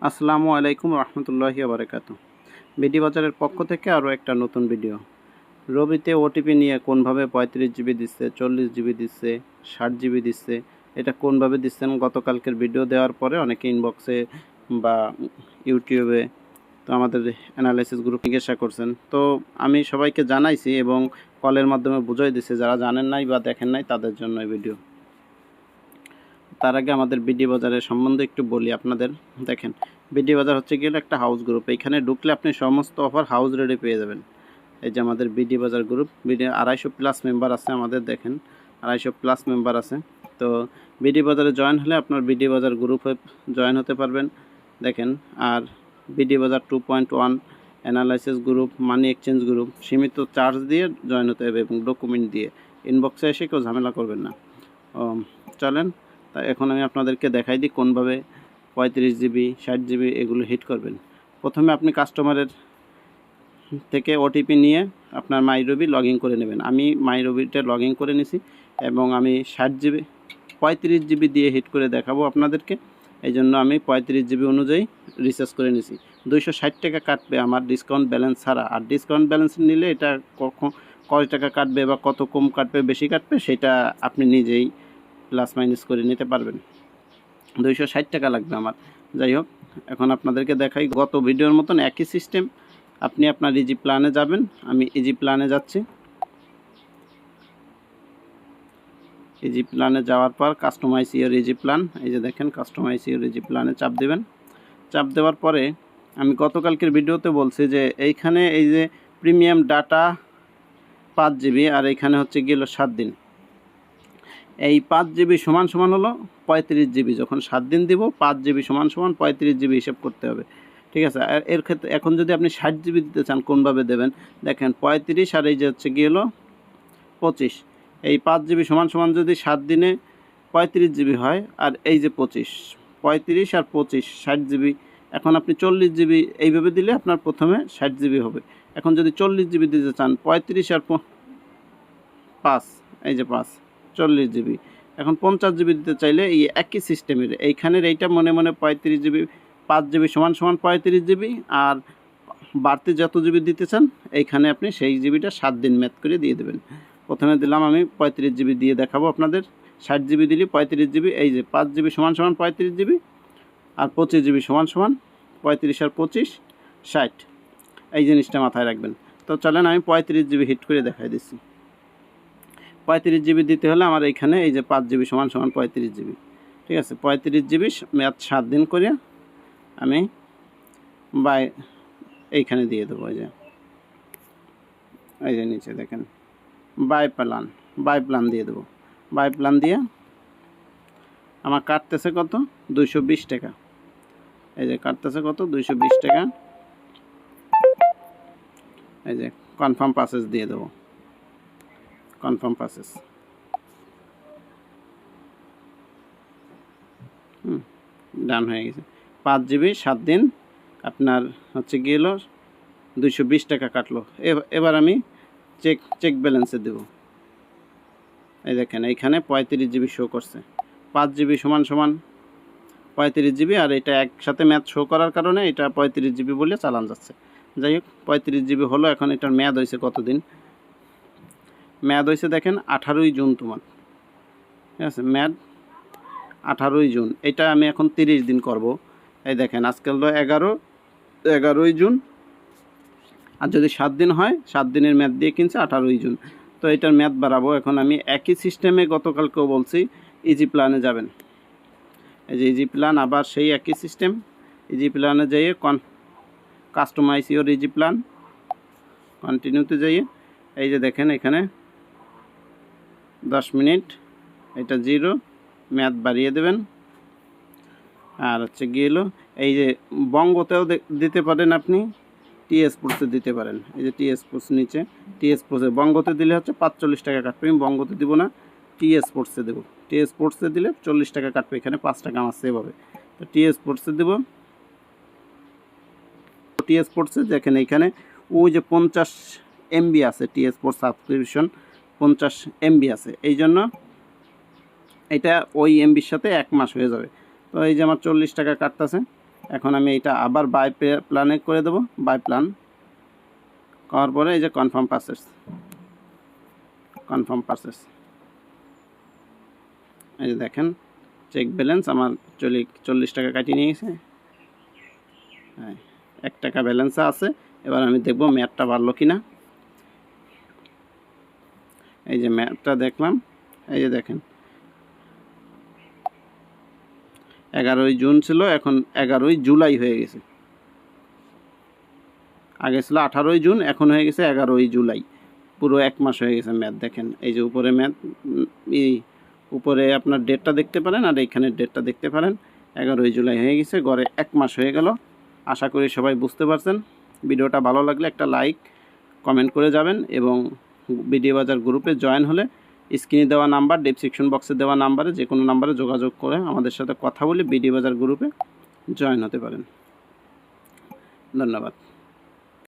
আসসালামু আলাইকুম রহমতুল্লাহি বারাকাতু। বিডি বাজারের পক্ষ থেকে আরও একটা নতুন ভিডিও। রবিতে ওটিপি নিয়ে কোনভাবে 35 জিবি দিচ্ছে, 40 জিবি দিচ্ছে, 60 জিবি দিচ্ছে, এটা কোনভাবে দিচ্ছেন গতকালকের ভিডিও দেওয়ার পরে অনেকে ইনবক্সে বা ইউটিউবে তো আমাদের অ্যানালাইসিস গ্রুপ জিজ্ঞাসা করছেন। তো আমি সবাইকে জানাইছি এবং কলের মাধ্যমে বুঝাই দিছি, যারা জানেন নাই বা দেখেন নাই তাদের জন্য এই ভিডিও। তার আগে আমাদের বিডি বাজারের সম্বন্ধে একটু বলি আপনাদের। দেখেন, বিডি বাজার হচ্ছে গিয়ে একটা হাউস গ্রুপ। এখানে ঢুকলে আপনি সমস্ত অফার হাউস রেডি পেয়ে যাবেন। এই যে আমাদের বিডি বাজার গ্রুপ, 250+ মেম্বার আছে আমাদের। দেখেন 250+ মেম্বার আছে। তো বিডি বাজারে জয়েন হলে আপনার বিডি বাজার গ্রুপে জয়েন হতে পারবেন। দেখেন, আর বিডি বাজার 2.1 analysis group, money exchange group, সীমিত চার্জ দিয়ে জয়েন হতে হবে এবং ডকুমেন্ট দিয়ে। ইনবক্সে এসে কেউ ঝামেলা করবেন না। চলেন, তা এখন আমি আপনাদেরকে দেখাই দিই কোনভাবে 35 জিবি 60 জিবি এগুলো হিট করবেন। প্রথমে আপনি কাস্টমারের থেকে ওটিপি নিয়ে আপনার মাইরবি লগ ইন করে নেবেন। আমি মাইরবিটা লগ ইন করে নিছি এবং আমি 60 জিবি 35 জিবি দিয়ে হিট করে দেখাবো আপনাদেরকে। এই জন্য আমি 35 জিবি অনুযায়ী রিচার্জ করে নিছি। 260 টাকা কাটবে আমার ডিসকাউন্ট ব্যালেন্স ছাড়া। আর ডিসকাউন্ট ব্যালেন্স নিলে এটা কয় টাকা কাটবে বা কত কম কাটবে বেশি কাটবে সেটা আপনি নিজেই প্লাস মাইনাস করে নিতে পারবেন। 260 টাকা লাগবে আমার। যাই হোক, এখন আপনাদেরকে দেখাই গত ভিডিওর মতন একই সিস্টেম। আপনি আপনার ইজি প্ল্যানে যাবেন। আমি ইজি প্ল্যানে যাচ্ছি। ইজি প্ল্যানে যাওয়ার পর কাস্টমাইজ ইওর ইজি প্ল্যান, এই যে দেখেন কাস্টমাইজ ইওর ইজি প্ল্যানে চাপ দেবেন। চাপ দেওয়ার পরে আমি গতকালকের ভিডিওতে বলছি যে এইখানে এই যে প্রিমিয়াম ডাটা 5 জিবি আর এইখানে হচ্ছে গেল 7 দিন। এই 5 জিবি সমান সমান হলো 35 জিবি। যখন 7 দিন দিব 5 জিবি সমান সমান 35 জিবি হিসাব করতে হবে। ঠিক আছে। আর এর ক্ষেত্রে এখন যদি আপনি 60 জিবি দিতে চান কোনভাবে দেবেন, দেখেন 35 আর এই যে হচ্ছে গিয়ে হলো 25। এই 5 জিবি সমান সমান যদি 7 দিনে 35 জিবি হয় আর এই যে 25, 35 আর 25 60 জিবি। এখন আপনি 40 জিবি এইভাবে দিলে আপনার প্রথমে 60 জিবি হবে। এখন যদি 40 জিবি দিতে চান 35 আর 5, এই যে 5 40 জিবি। এখন 50 জিবি দিতে চাইলে এই একই সিস্টেমের এইখানের এইটা মনে মনে 35 জিবি 5 জিবি সমান সমান 35 জিবি। আর বাড়তি যত জিবি দিতে চান এইখানে আপনি সেই জিবিটা 7 দিন ম্যাথ করে দিয়ে দেবেন। প্রথমে দিলাম আমি 35 জিবি দিয়ে দেখাবো আপনাদের। 60 জিবি দিলে 35 জিবি, এই যে 5 জিবি সমান সমান 35 জিবি আর 25 জিবি সমান সমান 35 আর 25 60। এই জিনিসটা মাথায় রাখবেন। তো চলেন আমি 35 জিবি হিট করে দেখাই দিচ্ছি। 35 জিবি দিতে হলে আমার এইখানে এই যে 5 জিবি সমান সমান 35 জিবি। ঠিক আছে, 35 জিবি মেয়াদ 7 দিন করে আমি বাই এইখানে দিয়ে দেবো। এই যে নিচে দেখেন বাই প্ল্যান দিয়ে দেবো। বাই প্ল্যান দিয়ে আমার কাটতেছে কত, 220 টাকা। এই যে কাটতেছে কত, 220 টাকা। এই যে কনফার্ম প্রসেস দিয়ে দেবো। কনফার্ম প্রসেস ডান হয়ে গেছে। 5 জিবি 7 দিন আপনার হচ্ছে গিয়ে 220 টাকা কাটলো। এবার আমি চেক ব্যালেন্সে দেব। এই দেখেন এইখানে 35 জিবি শো করছে। 5 জিবি সমান সমান 35 জিবি আর এটা একসাথে ম্যাথ শো করার কারণে এটা 35 জিবি বলে চালান যাচ্ছে। যাই হোক, 35 জিবি হলো। এখন এটার মেয়াদ হয়েছে কতদিন, মেয়াদ হয়েছে দেখেন 18ই জুন তোমার। ঠিক আছে, মেয়াদ 18ই জুন। এটা আমি এখন 30 দিন করব। এই দেখেন আজকাল তো 11ই জুন। আর যদি 7 দিন হয় 7 দিনের মেয়াদ দিয়ে কিনছে 18ই জুন। তো এটার মেয়াদ বাড়াবো। এখন আমি একই সিস্টেমে গতকালকেও বলছি ইজি প্ল্যানে যাবেন। এই যে ইজি প্ল্যান, আবার সেই একই সিস্টেম। ইজি প্ল্যানে যাইয়ে কাস্টমাইজ ইওর ইজি প্ল্যান, কন্টিনিউতে যাইয়ে এই যে দেখেন এখানে 10 মিনিট, এটা 0, মেয়াদ বাড়িয়ে দেবেন। আর হচ্ছে গিয়ে এই যে বঙ্গতেও দিতে পারেন আপনি, টি স্পোর্টসে দিতে পারেন। এই যে টি স্পোর্টস নিচে, টি স্পোর্টসে বঙ্গতে দিলে হচ্ছে 45 টাকা কাটবে। আমি বঙ্গতে দিব না, টি স্পোর্টসে দেবো। টি স্পোর্টসে দিলে 40 টাকা কাটবে, এখানে 5 টাকা আমার সেভ হবে। তো টি স্পোর্টসে দেবো। টি স্পোর্টসে দেখেন এইখানে ওই যে 50 MB আছে, টি স্পোর্টস সাবস্ক্রিপশন 50 MB আছে। এই জন্য এটা ওই MBর সাথে 1 মাস হয়ে যাবে। তো এই যে আমার 40 টাকা কাটতেছে। এখন আমি এটা আবার বাই প্ল্যানে করে দেবো, বাই প্ল্যান করার পরে এই যে কনফার্ম পারচেস, এই যে দেখেন চেক ব্যালেন্স আমার 40 টাকা কাটিয়ে নিয়ে গেছে। হ্যাঁ, 1 টাকা ব্যালেন্স আছে। এবার আমি দেখব মেয়াদটা বাড়লো কিনা। এই যে মেয়াদটা দেখলাম, এই যে দেখেন 11ই জুন ছিল, এখন 11ই জুলাই হয়ে গেছে। আগে ছিল 18ই জুন, এখন হয়ে গেছে 11ই জুলাই, পুরো 1 মাস হয়ে গেছে মেয়াদ। দেখেন এই যে উপরে মেয়াদ, এই উপরে আপনার ডেটটা দেখতে পারেন আর এইখানের ডেটটা দেখতে পারেন, 11ই জুলাই হয়ে গেছে, গড়ে 1 মাস হয়ে গেল। আশা করি সবাই বুঝতে পারছেন। ভিডিওটা ভালো লাগলে একটা লাইক কমেন্ট করে যাবেন এবং বিডি বাজার গ্রুপে জয়েন হলে স্ক্রিনে দেওয়া নাম্বার, ডেসক্রিপশন বক্সে দেওয়া নাম্বারে যে কোনো নাম্বারে যোগাযোগ করে আমাদের সাথে কথা বলে বিডি বাজার গ্রুপে জয়েন হতে পারেন। ধন্যবাদ।